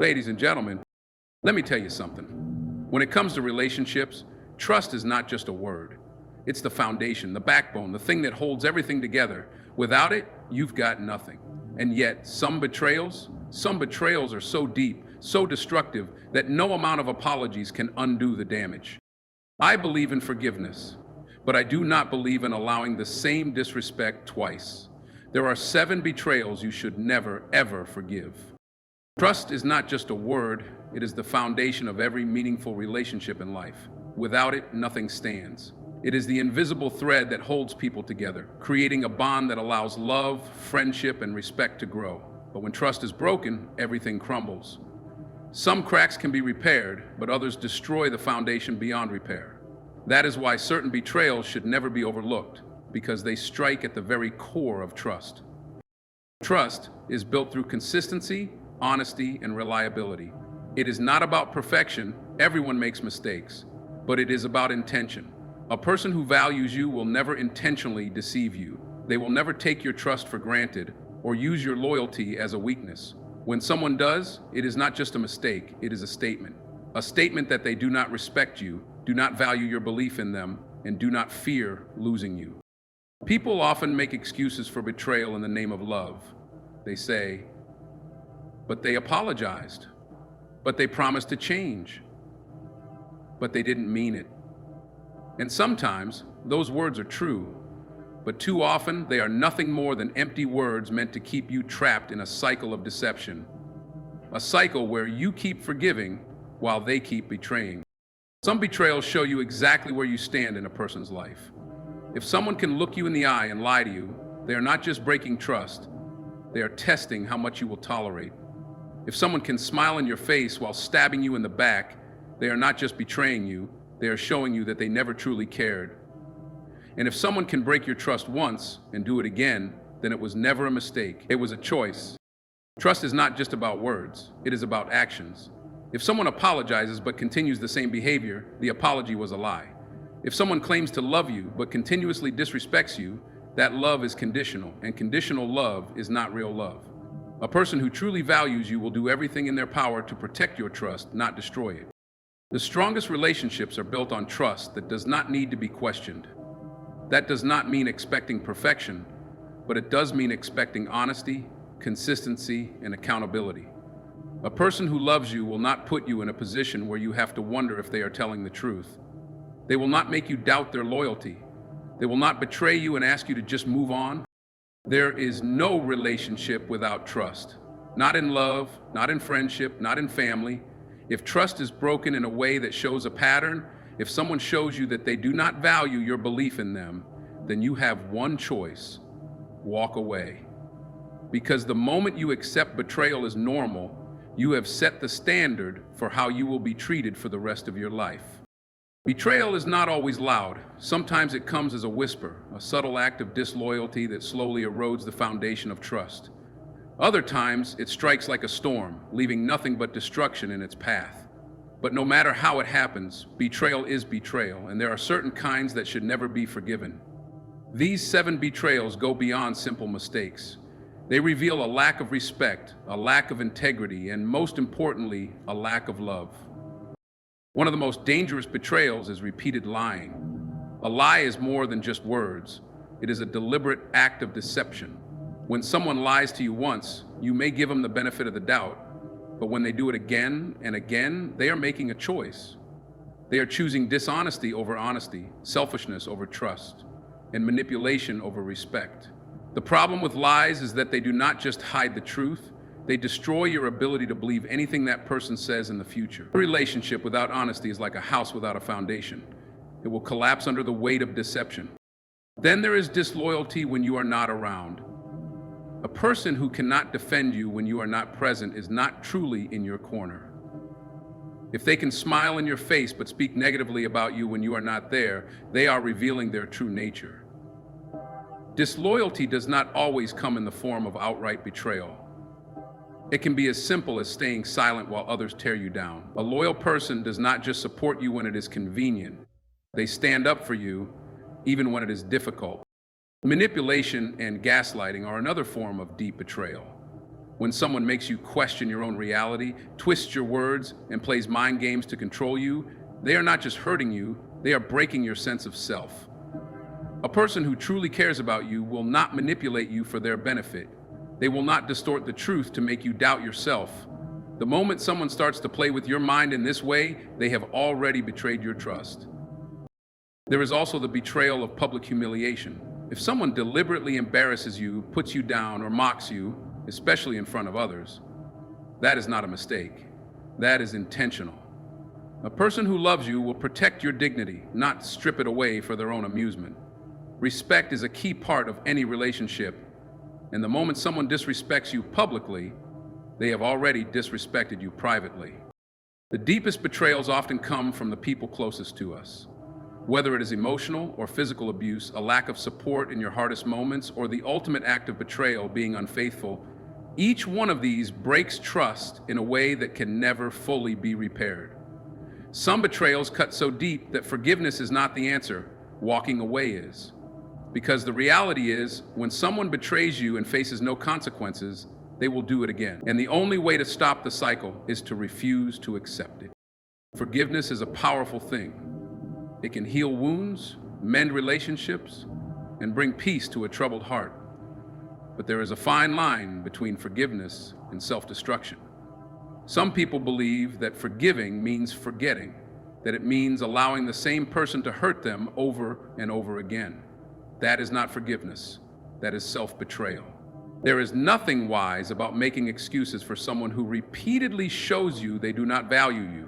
Ladies and gentlemen, let me tell you something. When it comes to relationships, trust is not just a word. It's the foundation, the backbone, the thing that holds everything together. Without it, you've got nothing. And yet, some betrayals are so deep, so destructive, that no amount of apologies can undo the damage. I believe in forgiveness, but I do not believe in allowing the same disrespect twice. There are 7 betrayals you should never, ever forgive. Trust is not just a word, it is the foundation of every meaningful relationship in life. Without it, nothing stands. It is the invisible thread that holds people together, creating a bond that allows love, friendship, and respect to grow. But when trust is broken, everything crumbles. Some cracks can be repaired, but others destroy the foundation beyond repair. That is why certain betrayals should never be overlooked, because they strike at the very core of trust. Trust is built through consistency, honesty, and reliability. It is not about perfection, everyone makes mistakes, but it is about intention. A person who values you will never intentionally deceive you. They will never take your trust for granted or use your loyalty as a weakness. When someone does, it is not just a mistake, it is a statement. A statement that they do not respect you, do not value your belief in them, and do not fear losing you. People often make excuses for betrayal in the name of love. They say, but they apologized, but they promised to change, but they didn't mean it. And sometimes those words are true, but too often they are nothing more than empty words meant to keep you trapped in a cycle of deception. A cycle where you keep forgiving while they keep betraying. Some betrayals show you exactly where you stand in a person's life. If someone can look you in the eye and lie to you, they are not just breaking trust, they are testing how much you will tolerate. If someone can smile in your face while stabbing you in the back, they are not just betraying you, they are showing you that they never truly cared. And if someone can break your trust once and do it again, then it was never a mistake, it was a choice. Trust is not just about words, it is about actions. If someone apologizes but continues the same behavior, the apology was a lie. If someone claims to love you but continuously disrespects you, that love is conditional, and conditional love is not real love. A person who truly values you will do everything in their power to protect your trust, not destroy it. The strongest relationships are built on trust that does not need to be questioned. That does not mean expecting perfection, but it does mean expecting honesty, consistency, and accountability. A person who loves you will not put you in a position where you have to wonder if they are telling the truth. They will not make you doubt their loyalty. They will not betray you and ask you to just move on. There is no relationship without trust. Not in love, not in friendship, not in family. If trust is broken in a way that shows a pattern, if someone shows you that they do not value your belief in them, then you have one choice: walk away. Because the moment you accept betrayal as normal, you have set the standard for how you will be treated for the rest of your life. Betrayal is not always loud. Sometimes it comes as a whisper, a subtle act of disloyalty that slowly erodes the foundation of trust. Other times, it strikes like a storm, leaving nothing but destruction in its path. But no matter how it happens, betrayal is betrayal, and there are certain kinds that should never be forgiven. These 7 betrayals go beyond simple mistakes. They reveal a lack of respect, a lack of integrity, and most importantly, a lack of love. One of the most dangerous betrayals is repeated lying. A lie is more than just words. It is a deliberate act of deception. When someone lies to you once, you may give them the benefit of the doubt, but when they do it again and again, they are making a choice. They are choosing dishonesty over honesty, selfishness over trust, and manipulation over respect. The problem with lies is that they do not just hide the truth, they destroy your ability to believe anything that person says in the future. A relationship without honesty is like a house without a foundation. It will collapse under the weight of deception. Then there is disloyalty when you are not around. A person who cannot defend you when you are not present is not truly in your corner. If they can smile in your face but speak negatively about you when you are not there, they are revealing their true nature. Disloyalty does not always come in the form of outright betrayal. It can be as simple as staying silent while others tear you down. A loyal person does not just support you when it is convenient. They stand up for you even when it is difficult. Manipulation and gaslighting are another form of deep betrayal. When someone makes you question your own reality, twists your words, and plays mind games to control you, they are not just hurting you, they are breaking your sense of self. A person who truly cares about you will not manipulate you for their benefit. They will not distort the truth to make you doubt yourself. The moment someone starts to play with your mind in this way, they have already betrayed your trust. There is also the betrayal of public humiliation. If someone deliberately embarrasses you, puts you down, or mocks you, especially in front of others, that is not a mistake. That is intentional. A person who loves you will protect your dignity, not strip it away for their own amusement. Respect is a key part of any relationship, and the moment someone disrespects you publicly, they have already disrespected you privately. The deepest betrayals often come from the people closest to us. Whether it is emotional or physical abuse, a lack of support in your hardest moments, or the ultimate act of betrayal, being unfaithful, each one of these breaks trust in a way that can never fully be repaired. Some betrayals cut so deep that forgiveness is not the answer, walking away is. Because the reality is, when someone betrays you and faces no consequences, they will do it again. And the only way to stop the cycle is to refuse to accept it. Forgiveness is a powerful thing. It can heal wounds, mend relationships, and bring peace to a troubled heart. But there is a fine line between forgiveness and self-destruction. Some people believe that forgiving means forgetting, that it means allowing the same person to hurt them over and over again. That is not forgiveness. That is self-betrayal. There is nothing wise about making excuses for someone who repeatedly shows you they do not value you.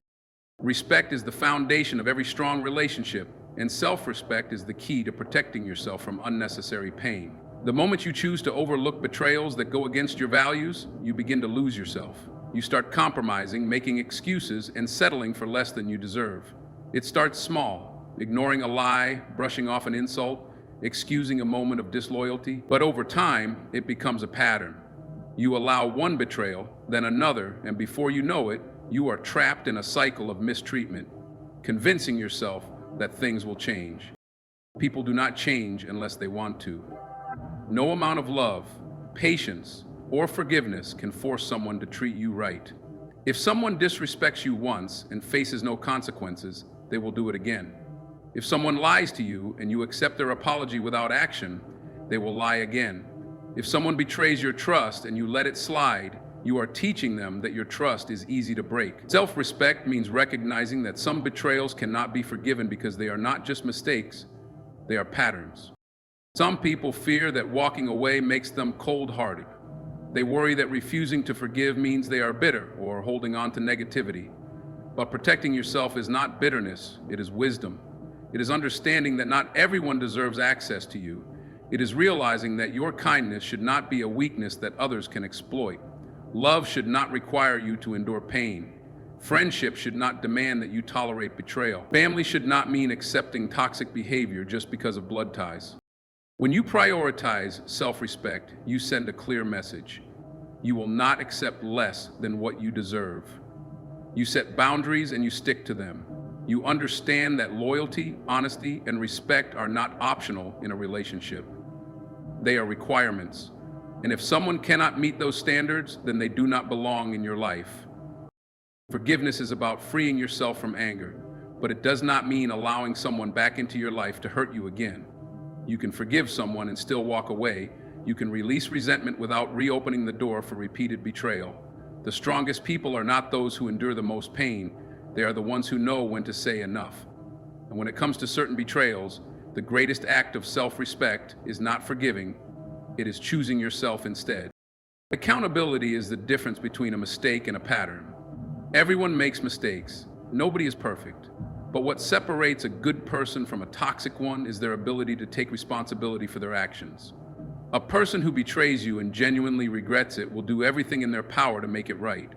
Respect is the foundation of every strong relationship, and self-respect is the key to protecting yourself from unnecessary pain. The moment you choose to overlook betrayals that go against your values, you begin to lose yourself. You start compromising, making excuses, and settling for less than you deserve. It starts small, ignoring a lie, brushing off an insult, excusing a moment of disloyalty. But over time, it becomes a pattern. You allow one betrayal, then another, and before you know it, you are trapped in a cycle of mistreatment, convincing yourself that things will change. People do not change unless they want to. No amount of love, patience, or forgiveness can force someone to treat you right. If someone disrespects you once and faces no consequences, they will do it again. If someone lies to you and you accept their apology without action, they will lie again. If someone betrays your trust and you let it slide, you are teaching them that your trust is easy to break. Self-respect means recognizing that some betrayals cannot be forgiven because they are not just mistakes, they are patterns. Some people fear that walking away makes them cold-hearted. They worry that refusing to forgive means they are bitter or holding on to negativity. But protecting yourself is not bitterness, it is wisdom. It is understanding that not everyone deserves access to you. It is realizing that your kindness should not be a weakness that others can exploit. Love should not require you to endure pain. Friendship should not demand that you tolerate betrayal. Family should not mean accepting toxic behavior just because of blood ties. When you prioritize self-respect, you send a clear message. You will not accept less than what you deserve. You set boundaries and you stick to them. You understand that loyalty, honesty, and respect are not optional in a relationship. They are requirements. And if someone cannot meet those standards, then they do not belong in your life. Forgiveness is about freeing yourself from anger, but it does not mean allowing someone back into your life to hurt you again. You can forgive someone and still walk away. You can release resentment without reopening the door for repeated betrayal. The strongest people are not those who endure the most pain. They are the ones who know when to say enough. And when it comes to certain betrayals, the greatest act of self-respect is not forgiving, it is choosing yourself instead. Accountability is the difference between a mistake and a pattern. Everyone makes mistakes. Nobody is perfect. But what separates a good person from a toxic one is their ability to take responsibility for their actions. A person who betrays you and genuinely regrets it will do everything in their power to make it right.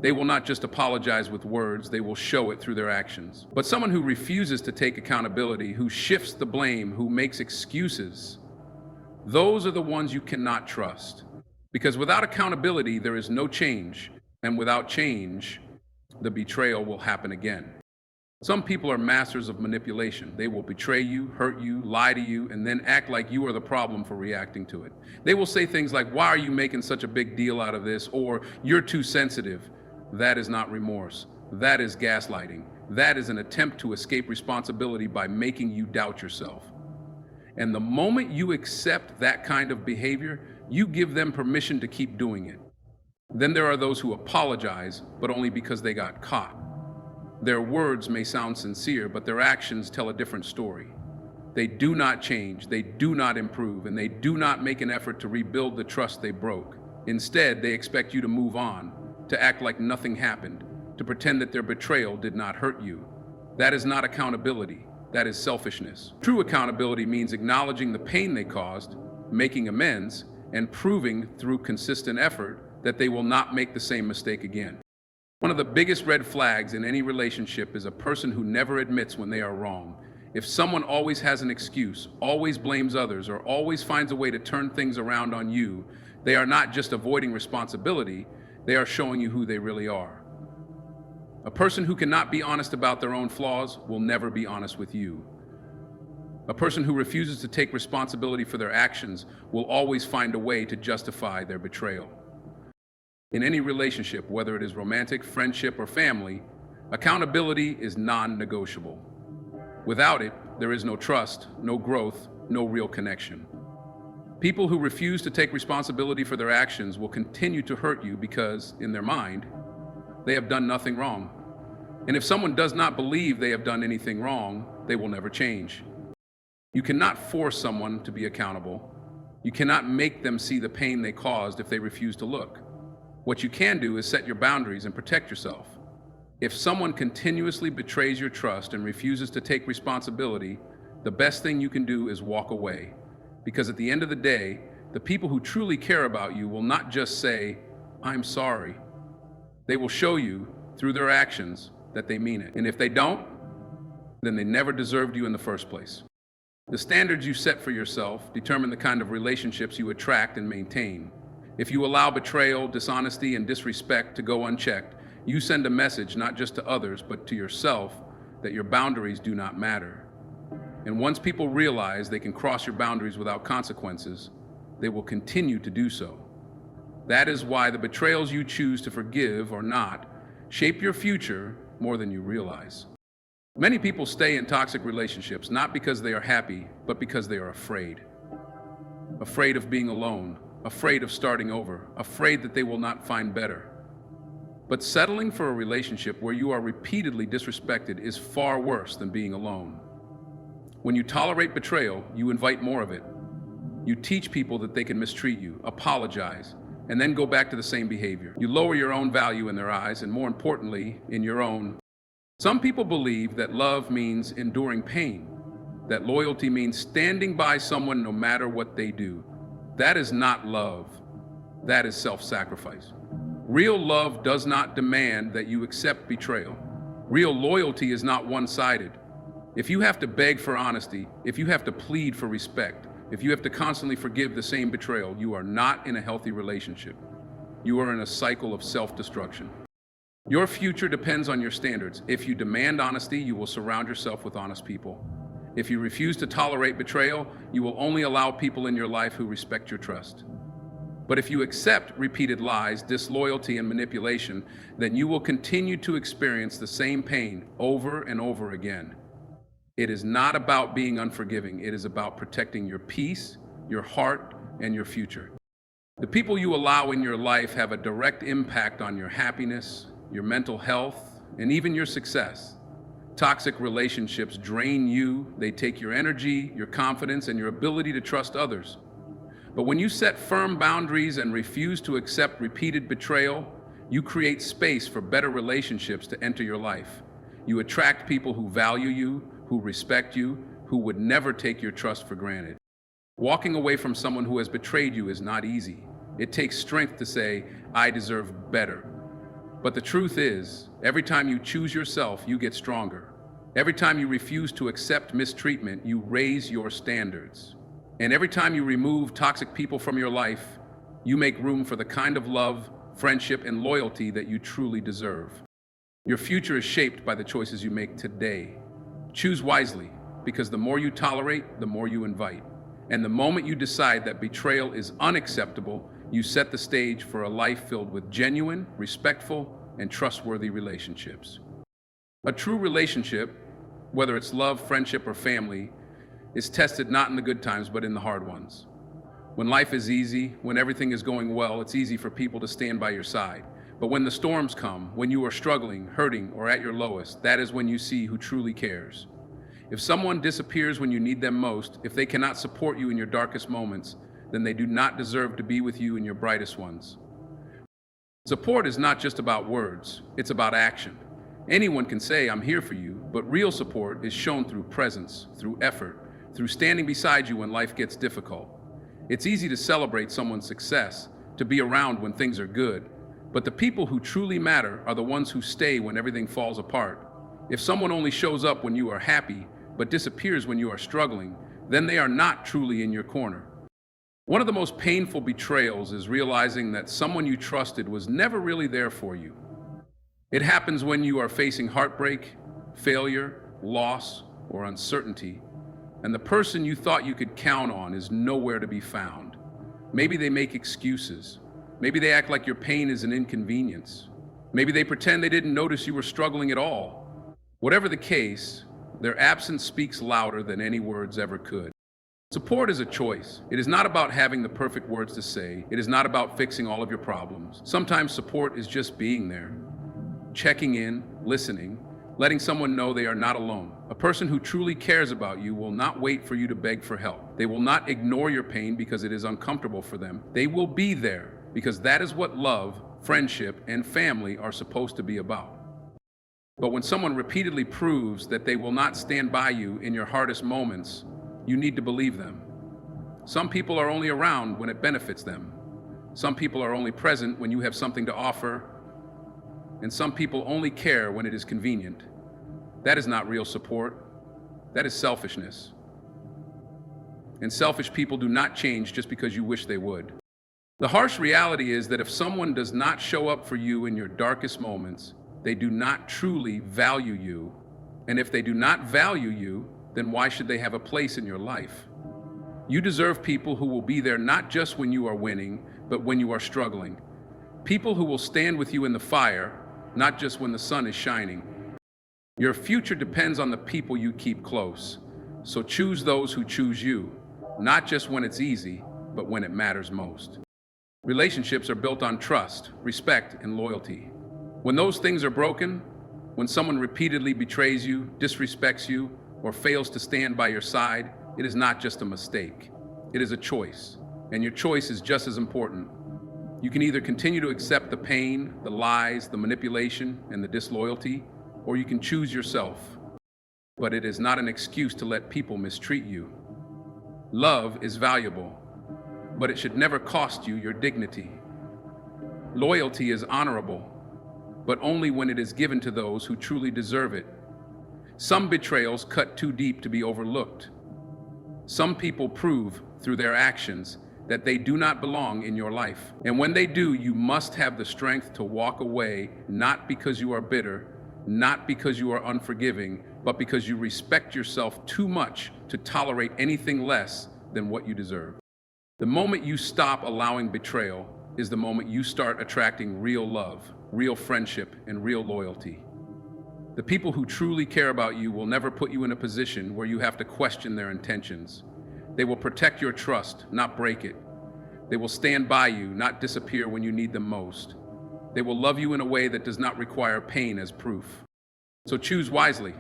They will not just apologize with words, they will show it through their actions. But someone who refuses to take accountability, who shifts the blame, who makes excuses, those are the ones you cannot trust. Because without accountability, there is no change. And without change, the betrayal will happen again. Some people are masters of manipulation. They will betray you, hurt you, lie to you, and then act like you are the problem for reacting to it. They will say things like, "Why are you making such a big deal out of this?" Or "You're too sensitive." That is not remorse. That is gaslighting. That is an attempt to escape responsibility by making you doubt yourself. And the moment you accept that kind of behavior, you give them permission to keep doing it. Then there are those who apologize, but only because they got caught. Their words may sound sincere, but their actions tell a different story. They do not change, they do not improve, and they do not make an effort to rebuild the trust they broke. Instead, they expect you to move on, to act like nothing happened, to pretend that their betrayal did not hurt you. That is not accountability, that is selfishness. True accountability means acknowledging the pain they caused, making amends, and proving through consistent effort that they will not make the same mistake again. One of the biggest red flags in any relationship is a person who never admits when they are wrong. If someone always has an excuse, always blames others, or always finds a way to turn things around on you, they are not just avoiding responsibility, they are showing you who they really are. A person who cannot be honest about their own flaws will never be honest with you. A person who refuses to take responsibility for their actions will always find a way to justify their betrayal. In any relationship, whether it is romantic, friendship, or family, accountability is non-negotiable. Without it, there is no trust, no growth, no real connection. People who refuse to take responsibility for their actions will continue to hurt you because, in their mind, they have done nothing wrong. And if someone does not believe they have done anything wrong, they will never change. You cannot force someone to be accountable. You cannot make them see the pain they caused if they refuse to look. What you can do is set your boundaries and protect yourself. If someone continuously betrays your trust and refuses to take responsibility, the best thing you can do is walk away. Because at the end of the day, the people who truly care about you will not just say, "I'm sorry." They will show you, through their actions, that they mean it. And if they don't, then they never deserved you in the first place. The standards you set for yourself determine the kind of relationships you attract and maintain. If you allow betrayal, dishonesty, and disrespect to go unchecked, you send a message not just to others, but to yourself that your boundaries do not matter. And once people realize they can cross your boundaries without consequences, they will continue to do so. That is why the betrayals you choose to forgive or not shape your future more than you realize. Many people stay in toxic relationships not because they are happy, but because they are afraid. Afraid of being alone, afraid of starting over, afraid that they will not find better. But settling for a relationship where you are repeatedly disrespected is far worse than being alone. When you tolerate betrayal, you invite more of it. You teach people that they can mistreat you, apologize, and then go back to the same behavior. You lower your own value in their eyes, and more importantly, in your own. Some people believe that love means enduring pain, that loyalty means standing by someone no matter what they do. That is not love. That is self-sacrifice. Real love does not demand that you accept betrayal. Real loyalty is not one-sided. If you have to beg for honesty, if you have to plead for respect, if you have to constantly forgive the same betrayal, you are not in a healthy relationship. You are in a cycle of self-destruction. Your future depends on your standards. If you demand honesty, you will surround yourself with honest people. If you refuse to tolerate betrayal, you will only allow people in your life who respect your trust. But if you accept repeated lies, disloyalty, and manipulation, then you will continue to experience the same pain over and over again. It is not about being unforgiving. It is about protecting your peace, your heart, and your future. The people you allow in your life have a direct impact on your happiness, your mental health, and even your success. Toxic relationships drain you. They take your energy, your confidence, and your ability to trust others. But when you set firm boundaries and refuse to accept repeated betrayal, you create space for better relationships to enter your life. You attract people who value you, who respect you, who would never take your trust for granted. Walking away from someone who has betrayed you is not easy. It takes strength to say, "I deserve better." But the truth is, every time you choose yourself, you get stronger. Every time you refuse to accept mistreatment, you raise your standards. And every time you remove toxic people from your life, you make room for the kind of love, friendship, and loyalty that you truly deserve. Your future is shaped by the choices you make today. Choose wisely, because the more you tolerate, the more you invite. And the moment you decide that betrayal is unacceptable, you set the stage for a life filled with genuine, respectful, and trustworthy relationships. A true relationship, whether it's love, friendship, or family, is tested not in the good times, but in the hard ones. When life is easy, when everything is going well, it's easy for people to stand by your side. But when the storms come, when you are struggling, hurting, or at your lowest, that is when you see who truly cares. If someone disappears when you need them most, if they cannot support you in your darkest moments, then they do not deserve to be with you in your brightest ones. Support is not just about words, it's about action. Anyone can say, "I'm here for you," but real support is shown through presence, through effort, through standing beside you when life gets difficult. It's easy to celebrate someone's success, to be around when things are good, but the people who truly matter are the ones who stay when everything falls apart. If someone only shows up when you are happy, but disappears when you are struggling, then they are not truly in your corner. One of the most painful betrayals is realizing that someone you trusted was never really there for you. It happens when you are facing heartbreak, failure, loss, or uncertainty, and the person you thought you could count on is nowhere to be found. Maybe they make excuses. Maybe they act like your pain is an inconvenience. Maybe they pretend they didn't notice you were struggling at all. Whatever the case, their absence speaks louder than any words ever could. Support is a choice. It is not about having the perfect words to say. It is not about fixing all of your problems. Sometimes support is just being there, checking in, listening, letting someone know they are not alone. A person who truly cares about you will not wait for you to beg for help. They will not ignore your pain because it is uncomfortable for them. They will be there because that is what love, friendship, and family are supposed to be about. But when someone repeatedly proves that they will not stand by you in your hardest moments, you need to believe them. Some people are only around when it benefits them. Some people are only present when you have something to offer. And some people only care when it is convenient. That is not real support. That is selfishness. And selfish people do not change just because you wish they would. The harsh reality is that if someone does not show up for you in your darkest moments, they do not truly value you. And if they do not value you, then why should they have a place in your life? You deserve people who will be there not just when you are winning, but when you are struggling. People who will stand with you in the fire, not just when the sun is shining. Your future depends on the people you keep close. So choose those who choose you, not just when it's easy, but when it matters most. Relationships are built on trust, respect, and loyalty. When those things are broken, when someone repeatedly betrays you, disrespects you, or fails to stand by your side, it is not just a mistake. It is a choice, and your choice is just as important. You can either continue to accept the pain, the lies, the manipulation, and the disloyalty, or you can choose yourself. But it is not an excuse to let people mistreat you. Love is valuable, but it should never cost you your dignity. Loyalty is honorable, but only when it is given to those who truly deserve it. Some betrayals cut too deep to be overlooked. Some people prove through their actions that they do not belong in your life. And when they do, you must have the strength to walk away, not because you are bitter, not because you are unforgiving, but because you respect yourself too much to tolerate anything less than what you deserve. The moment you stop allowing betrayal is the moment you start attracting real love, real friendship, and real loyalty. The people who truly care about you will never put you in a position where you have to question their intentions. They will protect your trust, not break it. They will stand by you, not disappear when you need them most. They will love you in a way that does not require pain as proof. So choose wisely.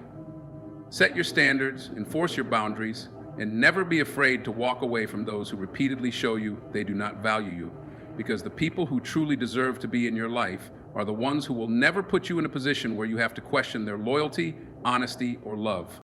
Set your standards, enforce your boundaries, and never be afraid to walk away from those who repeatedly show you they do not value you. Because the people who truly deserve to be in your life are the ones who will never put you in a position where you have to question their loyalty, honesty, or love.